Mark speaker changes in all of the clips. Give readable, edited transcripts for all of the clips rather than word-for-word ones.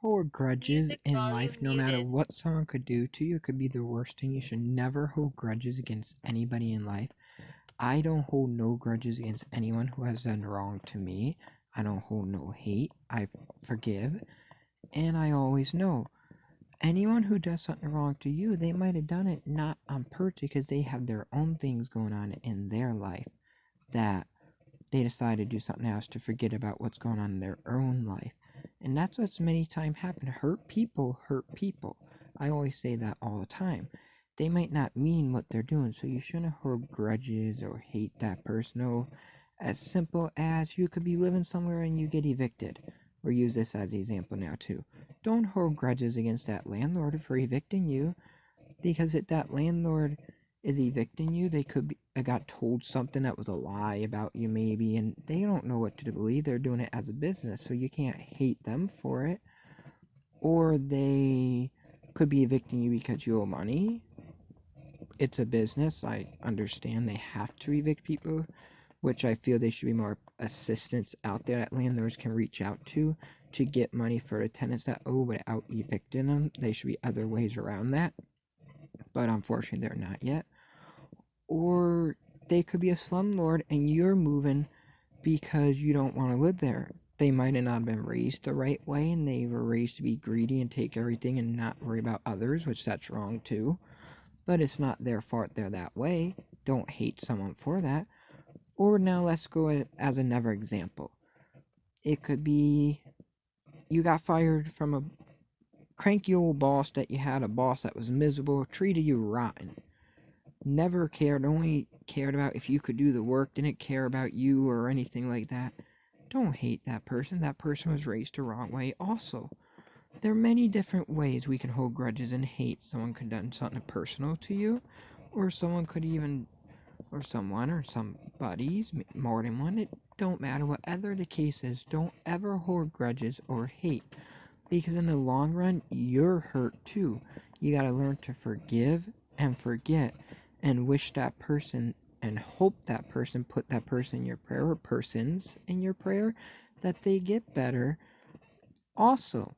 Speaker 1: hold grudges
Speaker 2: Music
Speaker 1: in life
Speaker 2: volume
Speaker 1: no matter
Speaker 2: muted.
Speaker 1: what someone could do to you. It could be the worst thing. You should never hold grudges against anybody in life. I don't hold no grudges against anyone who has done wrong to me. I don't hold no hate. I forgive. And I always know anyone who does something wrong to you, they might have done it not on purpose because they have their own things going on in their life that they decide to do something else to forget about what's going on in their own life. And that's what's many times happen. Hurt people hurt people. I always say that all the time. They might not mean what they're doing, so you shouldn't hold grudges or hate that person. No, as simple as you could be living somewhere and you get evicted. Or use this as an example now too. Don't hold grudges against that landlord for evicting you, because if that landlord is evicting you, they could be, got told something that was a lie about you maybe, and they don't know what to believe. They're doing it as a business, so you can't hate them for it. Or they could be evicting you because you owe money. It's a business. I understand they have to evict people, which I feel they should be more assistance out there that landlords can reach out to get money for the tenants that owe without evicting them. There should be other ways around that, but unfortunately they're not yet. Or they could be a slumlord and you're moving because you don't want to live there. They might have not been raised the right way and they were raised to be greedy and take everything and not worry about others, which that's wrong too. But it's not their fault they're that way. Don't hate someone for that. Or now let's go as another example. It could be you got fired from a cranky old boss that you had, a boss that was miserable, treated you rotten, never cared, only cared about if you could do the work, didn't care about you or anything like that. Don't hate that person. That person was raised the wrong way also. There are many different ways we can hold grudges and hate. Someone could have done something personal to you, or someone could even, or someone, or some buddies, more than one. It don't matter. Whatever the case is, don't ever hold grudges or hate, because in the long run, you're hurt too. You gotta learn to forgive and forget and wish that person and hope that person, put that person in your prayer or persons in your prayer, that they get better also,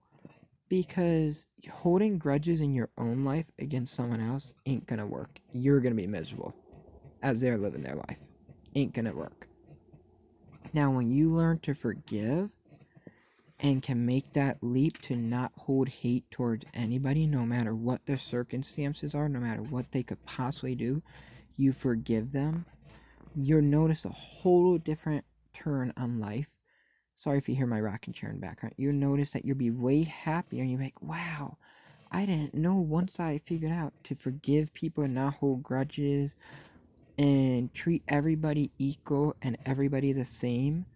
Speaker 1: because holding grudges in your own life against someone else ain't gonna work. You're gonna be miserable as they're living their life. Ain't gonna work. Now when you learn to forgive and can make that leap to not hold hate towards anybody, no matter what the circumstances are, no matter what they could possibly do, you forgive them, you'll notice a whole different turn on life. Sorry if you hear my rocking chair in the background. You'll notice that you'll be way happier and you're like, wow, I didn't know once I figured out to forgive people and not hold grudges and treat everybody equal and everybody the same.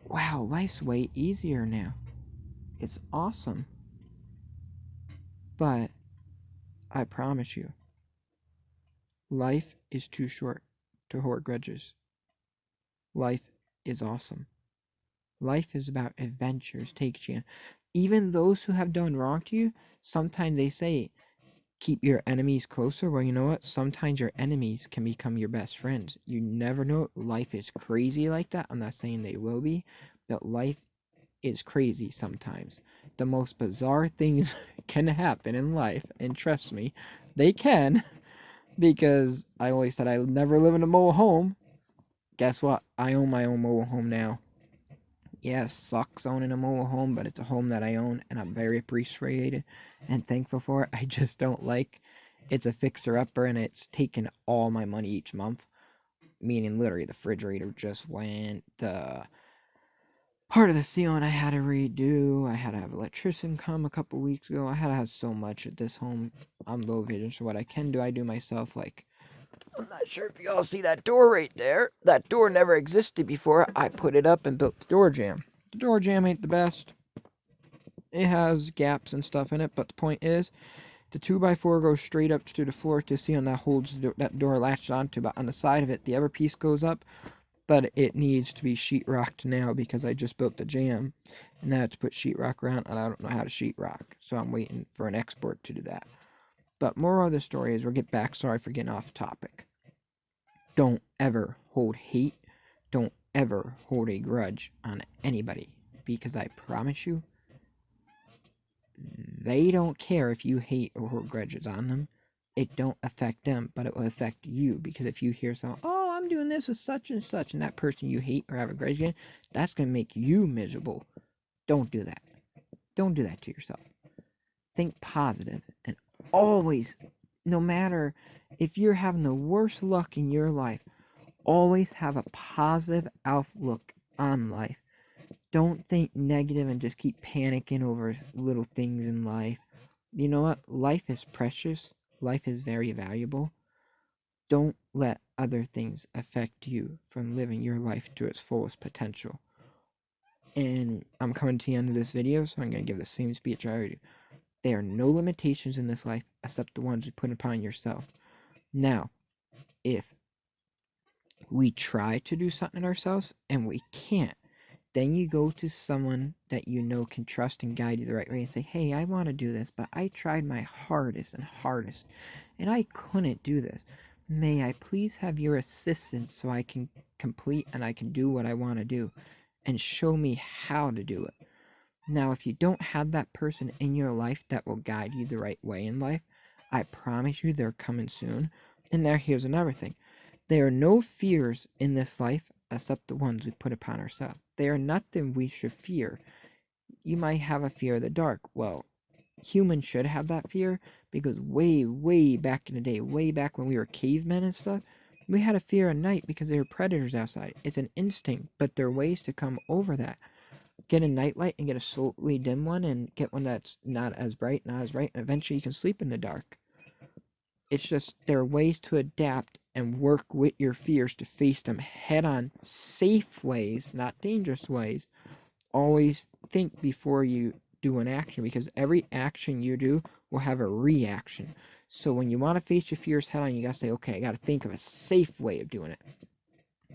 Speaker 1: Wow, life's way easier now. It's awesome. But I promise you, life is too short to hold grudges. Life is awesome. Life is about adventures, take chance. Even those who have done wrong to you, sometimes they say, keep your enemies closer. Well, you know what? Sometimes your enemies can become your best friends. You never know. Life is crazy like that. I'm not saying they will be, but life is crazy sometimes. The most bizarre things can happen in life, and trust me, they can, because I always said I would never live in a mobile home. Guess what? I own my own mobile home now. Yeah, it sucks owning a mobile home, but it's a home that I own, and I'm very appreciated and thankful for it. I just don't like it's a fixer upper, and it's taking all my money each month. Meaning, literally, the refrigerator just went. The part of the ceiling I had to redo. I had to have an electrician come a couple weeks ago. I had to have so much at this home. I'm low vision, so what I can do, I do myself. Like, I'm not sure if y'all see that door right there. That door never existed before. I put it up and built the door jamb. The door jamb ain't the best. It has gaps and stuff in it, but the point is, the 2x4 goes straight up to the floor to the ceiling that holds that door latched onto, but on the side of it, the other piece goes up, but it needs to be sheetrocked now because I just built the jamb, and I had to put sheetrock around, and I don't know how to sheetrock, so I'm waiting for an expert to do that. But moral of the story is, we'll get back, sorry for getting off topic. Don't ever hold hate, don't ever hold a grudge on anybody, because I promise you, They don't care if you hate or hold grudges on them. It don't affect them, but it will affect you, because if you hear someone, oh, I'm doing this with such and that person you hate or have a grudge against, that's going to make you miserable. Don't do that. Don't do that to yourself. Think positive, and always, no matter if you're having the worst luck in your life, always have a positive outlook on life. Don't think negative and just keep panicking over little things in life. You know what? Life is precious. Life is very valuable. Don't let other things affect you from living your life to its fullest potential. And I'm coming to the end of this video, so I'm going to give the same speech I already do. There are no limitations in this life except the ones you put upon yourself. Now, if we try to do something ourselves and we can't, then you go to someone that you know can trust and guide you the right way and say, hey, I want to do this, but I tried my hardest and I couldn't do this. May I please have your assistance so I can complete and I can do what I want to do, and show me how to do it. Now, if you don't have that person in your life that will guide you the right way in life, I promise you they're coming soon. And here's another thing. There are no fears in this life except the ones we put upon ourselves. They are nothing we should fear. You might have a fear of the dark. Well, humans should have that fear, because way back in the day, way back when we were cavemen and stuff, we had a fear of night because there were predators outside. It's an instinct, but there are ways to come over that. Get a nightlight and get a slowly dim one, and get one that's not as bright, and eventually you can sleep in the dark. It's just there are ways to adapt and work with your fears to face them head on, safe ways, not dangerous ways. Always think before you do an action, because every action you do will have a reaction. So when you want to face your fears head on, you gotta say, okay, I gotta think of a safe way of doing it.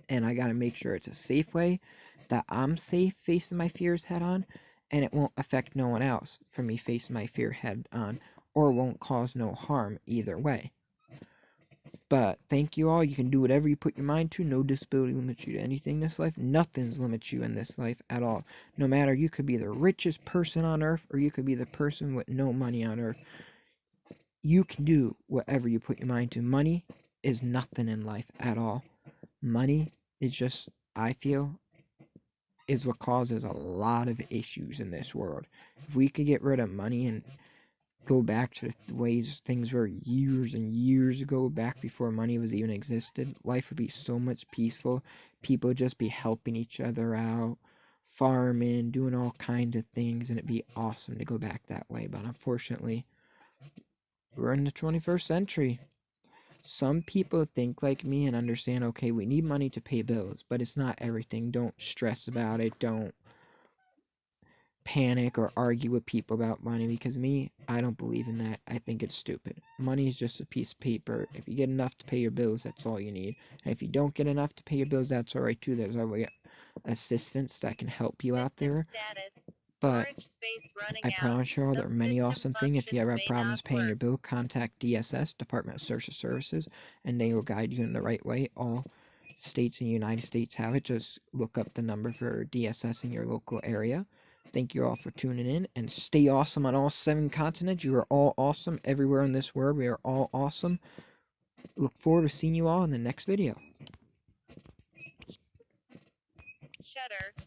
Speaker 1: And I gotta make sure it's a safe way, that I'm safe facing my fears head on, and it won't affect no one else from me facing my fear head on, or won't cause no harm either way. But thank you all. You can do whatever you put your mind to. No disability limits you to anything in this life. Nothing's limits you in this life at all. No matter, you could be the richest person on earth, or you could be the person with no money on earth. You can do whatever you put your mind to. Money is nothing in life at all. Money is just, I feel, is what causes a lot of issues in this world. If we could get rid of money and go back to the ways things were years and years ago, back before money was even existed, life would be so much peaceful. People would just be helping each other out, farming, doing all kinds of things, and it'd be awesome to go back that way. But unfortunately, we're in the 21st century. Some people think like me and understand, okay, we need money to pay bills, but it's not everything. Don't stress about it. Don't panic or argue with people about money, because me, I don't believe in that. I think it's stupid. Money is just a piece of paper. If you get enough to pay your bills, that's all you need. And if you don't get enough to pay your bills, that's all right too. There's always assistance that can help you out there. But I promise you all, there are many awesome things. If you ever have problems paying your bill, contact DSS, Department of Social Services, and they will guide you in the right way. All states in the United States have it. Just look up the number for DSS in your local area. Thank you all for tuning in, and stay awesome on all 7 continents. You are all awesome everywhere in this world. We are all awesome. Look forward to seeing you all in the next video.
Speaker 2: Shutter.